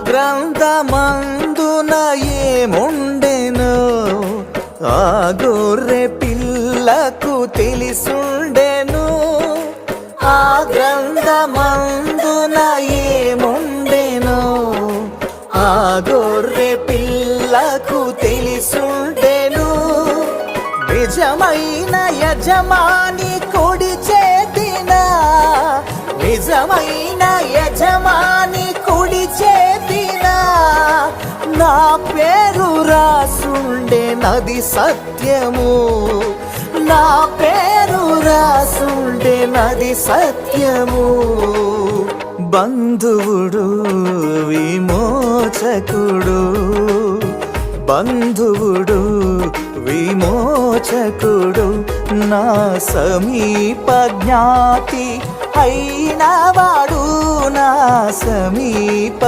గ్రంథమందున ఏముండెను ఆ గొర్రె పిల్లకు తెలిసుండెను. ఆ గ్రంథమందున ఏముండెను ఆ గొర్రె పిల్లకు తెలిసుండెను. నిజమైన యజమాని కుడి చేతిన, నిజమైన యజమాని కుడి చేతిన నా పేరు రాసుండే నది సత్యము. నా పేరు రాసుండే నది సత్యము. బంధువుడు విమోచకుడు, బంధువుడు విమోచకుడు, నా సమీప జ్ఞాతి అయినవాడు, నా సమీప